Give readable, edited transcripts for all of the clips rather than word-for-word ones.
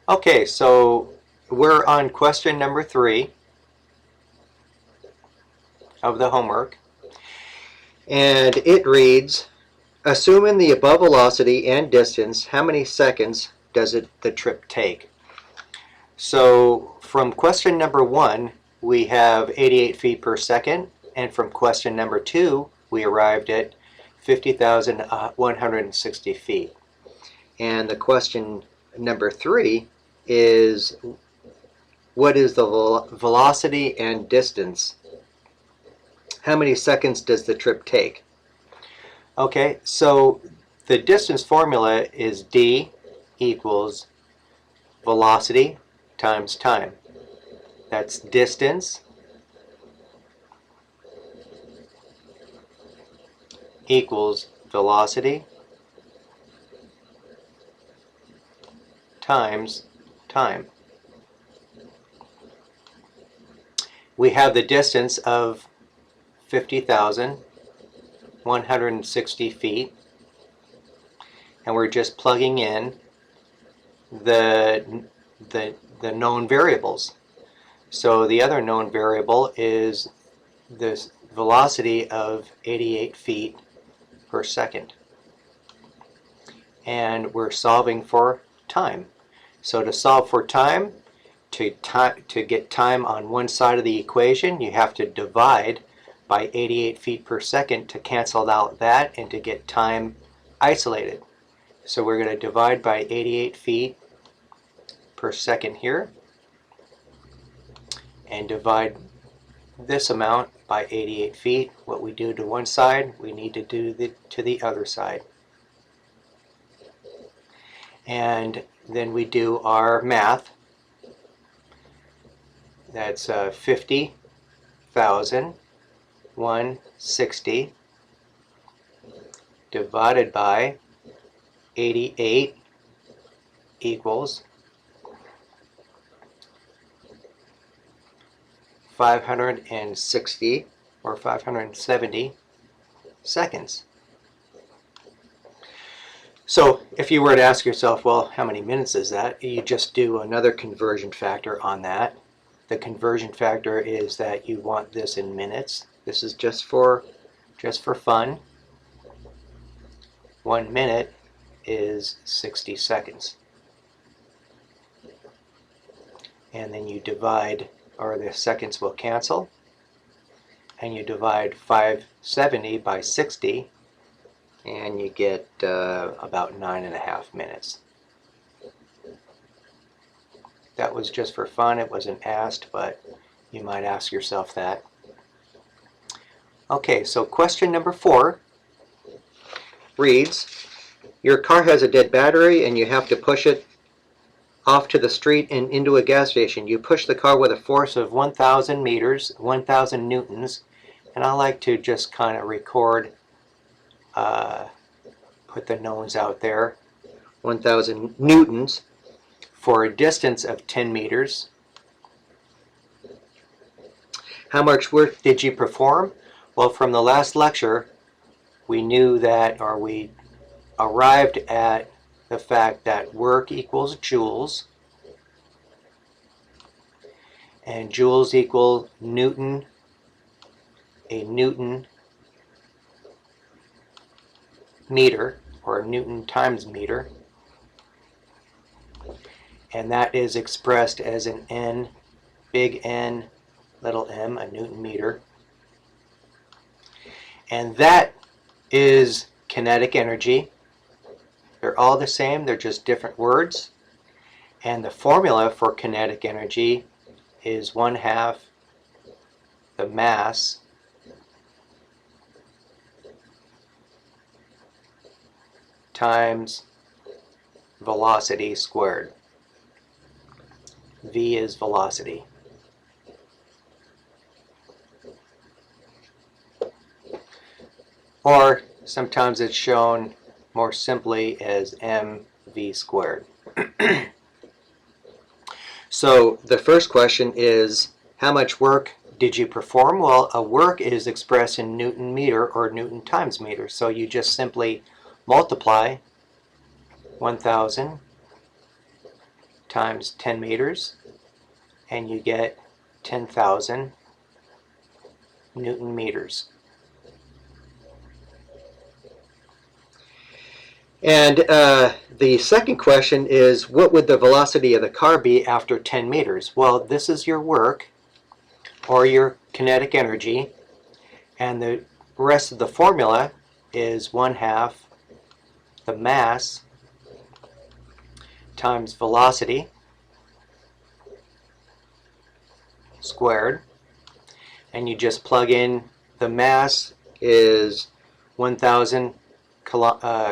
Okay, so we're on question number 3 of the homework, and it reads, assuming the above velocity and distance, how many seconds does the trip take? So from question number 1, we have 88 feet per second, and from question number 2, we arrived at 50,160 feet. And the question number 3 is, what is the velocity and distance? How many seconds does the trip take? Okay, so the distance formula is d equals velocity times time. That's distance equals velocity times time. We have the distance of 50,160 feet, and we're just plugging in the known variables. So the other known variable is this velocity of 88 feet per second. And we're solving for time. So to solve for time, to get time on one side of the equation, you have to divide by 88 feet per second to cancel out that and to get time isolated. So we're going to divide by 88 feet per second here and divide this amount by 88 feet. What we do to one side, we need to do to the other side. And then we do our math. That's 50,160 divided by 88 equals 560 or 570 seconds. So if you were to ask yourself, well, how many minutes is that? You just do another conversion factor on that. The conversion factor is that you want this in minutes. This is just for fun. 1 minute is 60 seconds. And then you divide, or the seconds will cancel, and you divide 570 by 60, and you get about 9.5 minutes. That was just for fun. It wasn't asked, but you might ask yourself that. Okay, so question number 4 reads, your car has a dead battery and you have to push it off to the street and into a gas station. You push the car with a force of 1,000 meters, 1,000 newtons, and I like to just kind of record, put the knowns out there, 1,000 newtons for a distance of 10 meters. How much work did you perform? Well, from the last lecture, we knew that, or we arrived at the fact that work equals joules, and joules equal Newton, a Newton meter, or Newton times meter, and that is expressed as an N, big N, little m, a Newton meter. And that is kinetic energy. They're all the same, they're just different words. And the formula for kinetic energy is 1/2 the mass times velocity squared. V is velocity. Or sometimes it's shown more simply as mv squared. So the first question is, how much work did you perform? Well, a work is expressed in Newton meter or Newton times meter. So you just simply multiply 1,000 times 10 meters, and you get 10,000 Newton meters. And the second question is, what would the velocity of the car be after 10 meters? Well, this is your work, or your kinetic energy, and the rest of the formula is 1/2 the mass times velocity squared, and you just plug in the mass is 1,000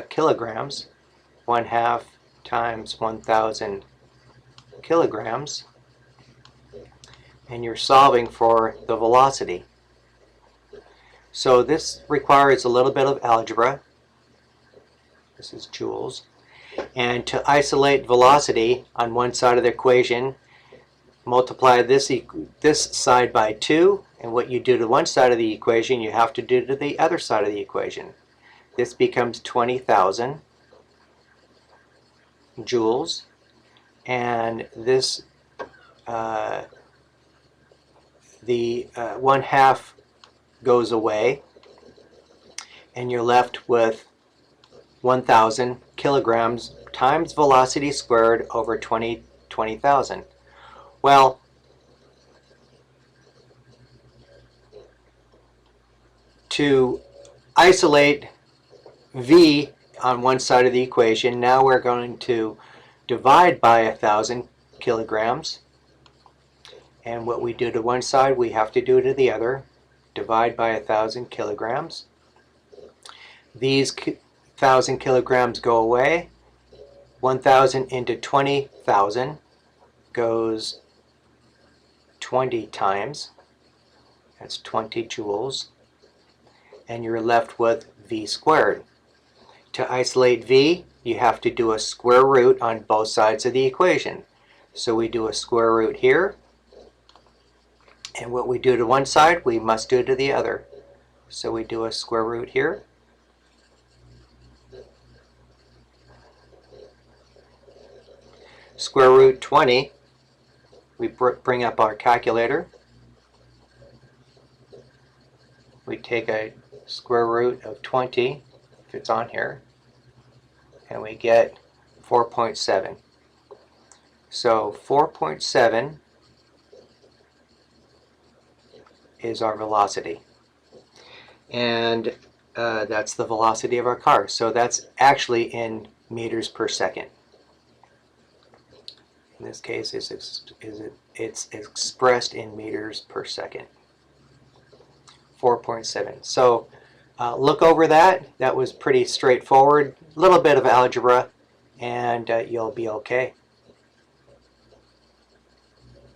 kilograms, 1/2 times 1,000 kilograms, and you're solving for the velocity. So this requires a little bit of algebra. This is joules. And to isolate velocity on one side of the equation, multiply this side by 2, and what you do to one side of the equation you have to do to the other side of the equation. This becomes 20,000 joules, and this the 1/2 goes away, and you're left with 1,000 kilograms times velocity squared over 20,000. Well, to isolate V on one side of the equation, now we're going to divide by 1,000 kilograms. And what we do to one side, we have to do to the other. Divide by 1,000 kilograms. These 1,000 kilograms go away. 1,000 into 20,000 goes 20 times. That's 20 joules. And you're left with V squared. To isolate V, you have to do a square root on both sides of the equation. So we do a square root here. And what we do to one side, we must do to the other. So we do a square root here. Square root 20, we bring up our calculator. We take a square root of 20, if it's on here, and we get 4.7. So 4.7 is our velocity, and that's the velocity of our car. So that's actually in meters per second. In this case, it's expressed in meters per second. 4.7. So look over that. That was pretty straightforward. A little bit of algebra, and you'll be okay.